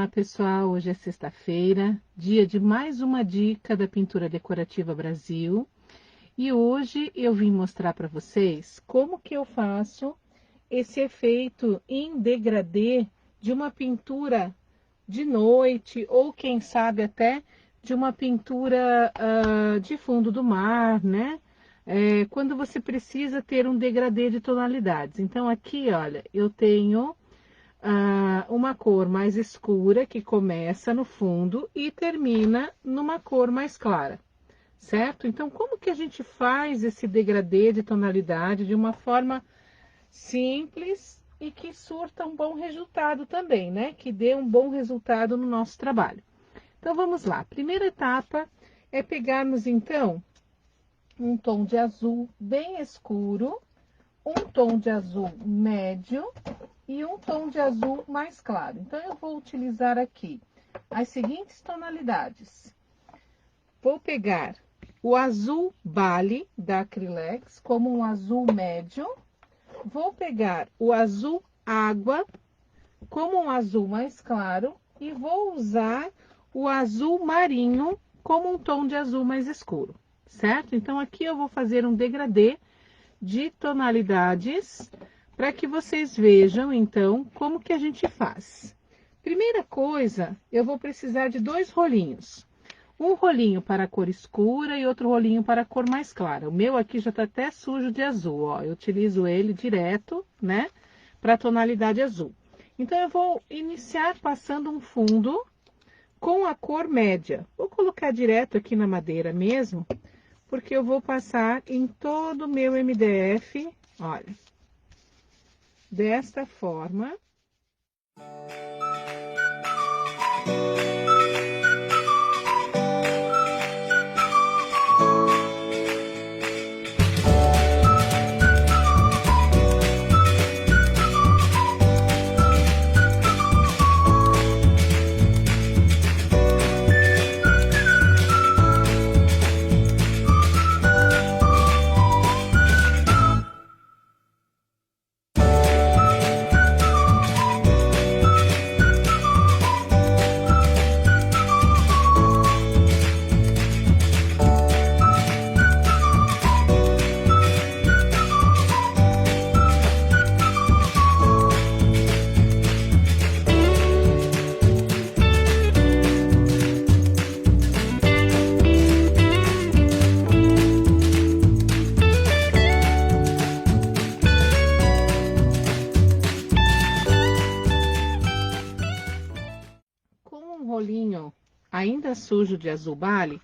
Olá pessoal, hoje é sexta-feira, dia de mais uma dica da Pintura Decorativa Brasil. E hoje eu vim mostrar para vocês como que eu faço esse efeito em degradê de uma pintura de noite ou quem sabe até de uma pintura de fundo do mar, né? Quando você precisa ter um degradê de tonalidades. Então aqui, olha, eu tenho uma cor mais escura que começa no fundo e termina numa cor mais clara, certo? Então, como que a gente faz esse degradê de tonalidade de uma forma simples e que surta um bom resultado também, né? Que dê um bom resultado no nosso trabalho. Então, vamos lá. Primeira etapa é pegarmos, então, um tom de azul bem escuro, um tom de azul médio e um tom de azul mais claro. Então, eu vou utilizar aqui as seguintes tonalidades. Vou pegar o azul Bali da Acrylex como um azul médio. Vou pegar o azul água como um azul mais claro e vou usar o azul marinho como um tom de azul mais escuro, certo? Então, aqui eu vou fazer um degradê de tonalidades para que vocês vejam, então, como que a gente faz. Primeira coisa, eu vou precisar de dois rolinhos. Um rolinho para a cor escura e outro rolinho para a cor mais clara. O meu aqui já tá até sujo de azul, ó. Eu utilizo ele direto, né, para a tonalidade azul. Então, eu vou iniciar passando um fundo com a cor média. Vou colocar direto aqui na madeira mesmo, porque eu vou passar em todo o meu MDF, olha, desta forma. Rolinho ainda sujo de azul bale,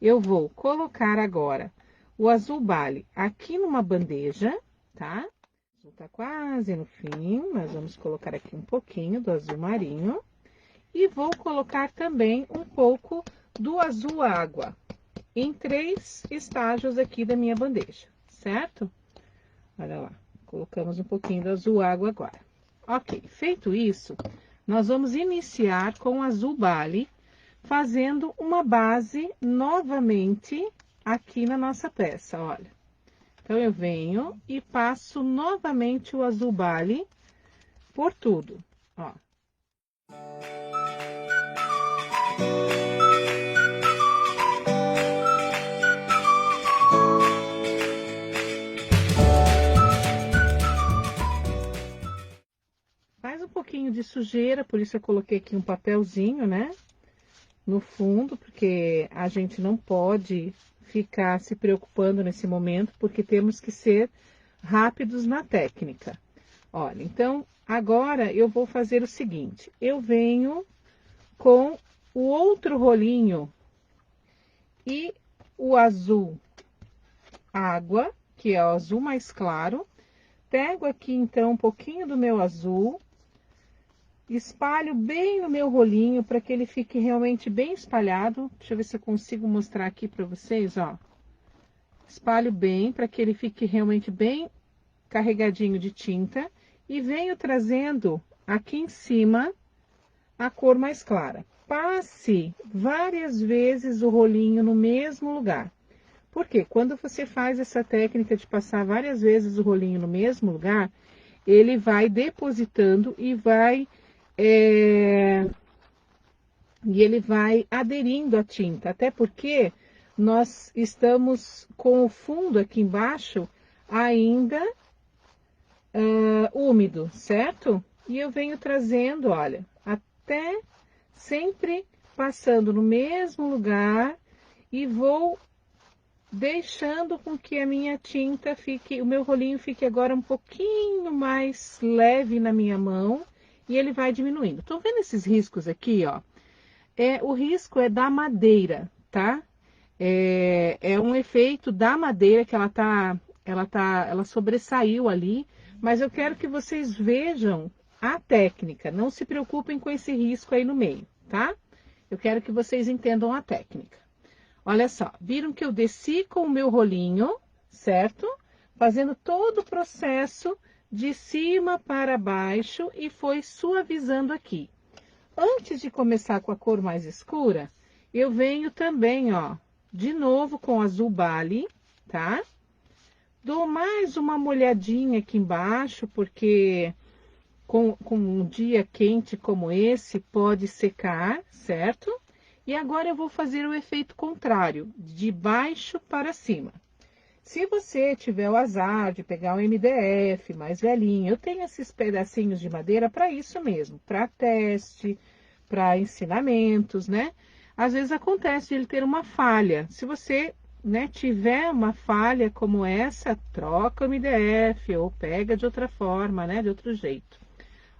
eu vou colocar agora o azul bale aqui numa bandeja, tá? Tá quase no fim, nós vamos colocar aqui um pouquinho do azul marinho e vou colocar também um pouco do azul água em 3 estágios aqui da minha bandeja, certo? Olha lá, colocamos um pouquinho do azul água agora. Ok, feito isso, nós vamos iniciar com o azul bale, fazendo uma base novamente aqui na nossa peça, olha. Então, eu venho e passo novamente o azul bale por tudo, ó. Faz um pouquinho de sujeira, por isso eu coloquei aqui um papelzinho, né, no fundo, porque a gente não pode ficar se preocupando nesse momento, porque temos que ser rápidos na técnica. Olha, então, agora eu vou fazer o seguinte, eu venho com o outro rolinho e o azul água, que é o azul mais claro, pego aqui, então, um pouquinho do meu azul, espalho bem no meu rolinho para que ele fique realmente bem espalhado. Deixa eu ver se eu consigo mostrar aqui para vocês, ó. Espalho bem para que ele fique realmente bem carregadinho de tinta. E venho trazendo aqui em cima a cor mais clara. Passe várias vezes o rolinho no mesmo lugar. Porque quando você faz essa técnica de passar várias vezes o rolinho no mesmo lugar, ele vai depositando e vai e ele vai aderindo à tinta, até porque nós estamos com o fundo aqui embaixo ainda úmido, certo? E eu venho trazendo, olha, até sempre passando no mesmo lugar e vou deixando com que a minha tinta fique, o meu rolinho fique agora um pouquinho mais leve na minha mão e ele vai diminuindo. Estão vendo esses riscos aqui, ó? O risco é da madeira, tá? É um efeito da madeira que ela sobressaiu ali, mas eu quero que vocês vejam a técnica. Não se preocupem com esse risco aí no meio, tá? Eu quero que vocês entendam a técnica. Olha só, viram que eu desci com o meu rolinho, certo? Fazendo todo o processo de cima para baixo e foi suavizando aqui. Antes de começar com a cor mais escura, eu venho também, ó, de novo com azul bale, tá? Dou mais uma molhadinha aqui embaixo, porque com um dia quente como esse, pode secar, certo? E agora eu vou fazer o efeito contrário, de baixo para cima. Se você tiver o azar de pegar um MDF mais velhinho, eu tenho esses pedacinhos de madeira para isso mesmo, para teste, para ensinamentos, né? Às vezes acontece de ele ter uma falha. Se você, né, tiver uma falha como essa, troca o MDF ou pega de outra forma, né, de outro jeito.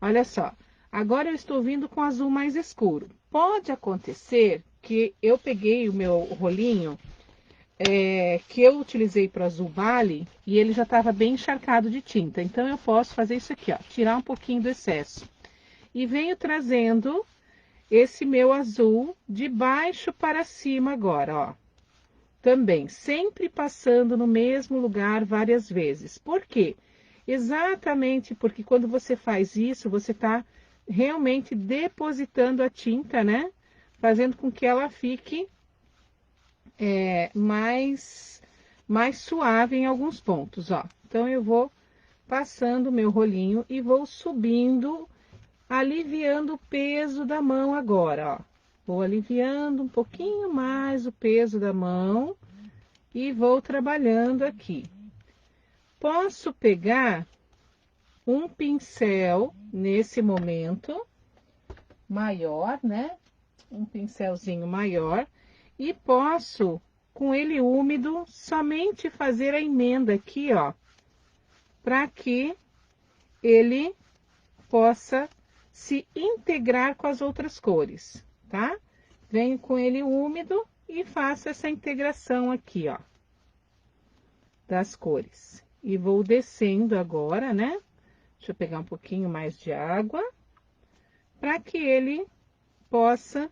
Olha só, agora eu estou vindo com azul mais escuro. Pode acontecer que eu peguei o meu rolinho que eu utilizei para azul bale e ele já estava bem encharcado de tinta. Então eu posso fazer isso aqui, ó, tirar um pouquinho do excesso. E venho trazendo esse meu azul de baixo para cima agora, ó. Também, sempre passando no mesmo lugar várias vezes. Por quê? Exatamente porque quando você faz isso, você está realmente depositando a tinta, né? Fazendo com que ela fique mais suave em alguns pontos, ó. Então, eu vou passando o meu rolinho e vou subindo, aliviando o peso da mão agora, ó. Vou aliviando um pouquinho mais o peso da mão e vou trabalhando aqui. Posso pegar um pincel nesse momento maior, né? Um pincelzinho maior e posso, com ele úmido, somente fazer a emenda aqui, ó, para que ele possa se integrar com as outras cores, tá? Venho com ele úmido e faço essa integração aqui, ó, das cores. E vou descendo agora, né? Deixa eu pegar um pouquinho mais de água, para que ele possa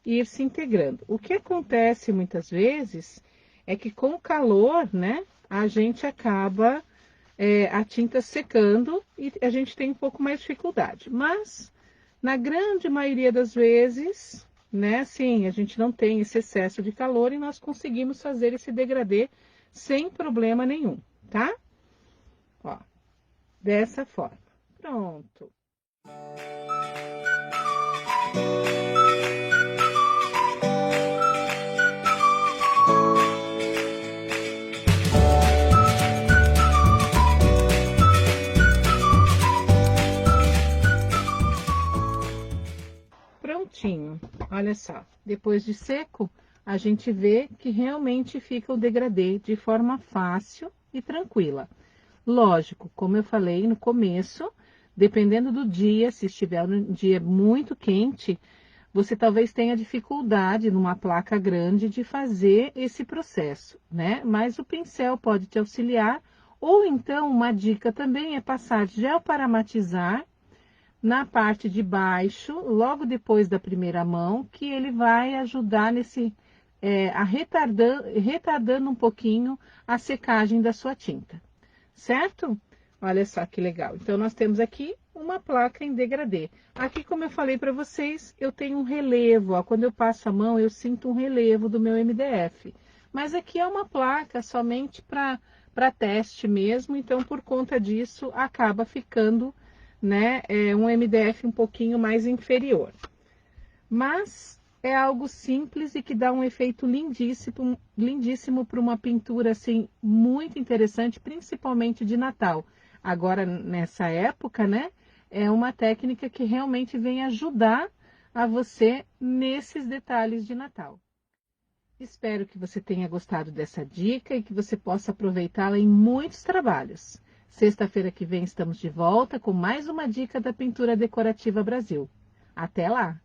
ir se integrando. O que acontece muitas vezes é que com o calor, né, a gente acaba a tinta secando e a gente tem um pouco mais de dificuldade. Mas, na grande maioria das vezes, né, assim, a gente não tem esse excesso de calor e nós conseguimos fazer esse degradê sem problema nenhum, tá? Ó, dessa forma. Pronto. Prontinho, olha só, depois de seco, a gente vê que realmente fica o degradê de forma fácil e tranquila. Lógico, como eu falei no começo, dependendo do dia, se estiver um dia muito quente, você talvez tenha dificuldade numa placa grande de fazer esse processo, né? Mas o pincel pode te auxiliar, ou então uma dica também é passar gel para matizar na parte de baixo, logo depois da primeira mão, que ele vai ajudar retardando um pouquinho a secagem da sua tinta, certo? Olha só que legal. Então, nós temos aqui uma placa em degradê. Aqui, como eu falei para vocês, eu tenho um relevo, ó, quando eu passo a mão, eu sinto um relevo do meu MDF. Mas aqui é uma placa somente para teste mesmo, então, por conta disso, acaba ficando, né, um MDF um pouquinho mais inferior. Mas É algo simples e que dá um efeito lindíssimo, lindíssimo para uma pintura assim muito interessante, principalmente de Natal. Agora nessa época, né? É uma técnica que realmente vem ajudar a você nesses detalhes de Natal. Espero que você tenha gostado dessa dica e que você possa aproveitá-la em muitos trabalhos. Sexta-feira que vem estamos de volta com mais uma dica da Pintura Decorativa Brasil. Até lá!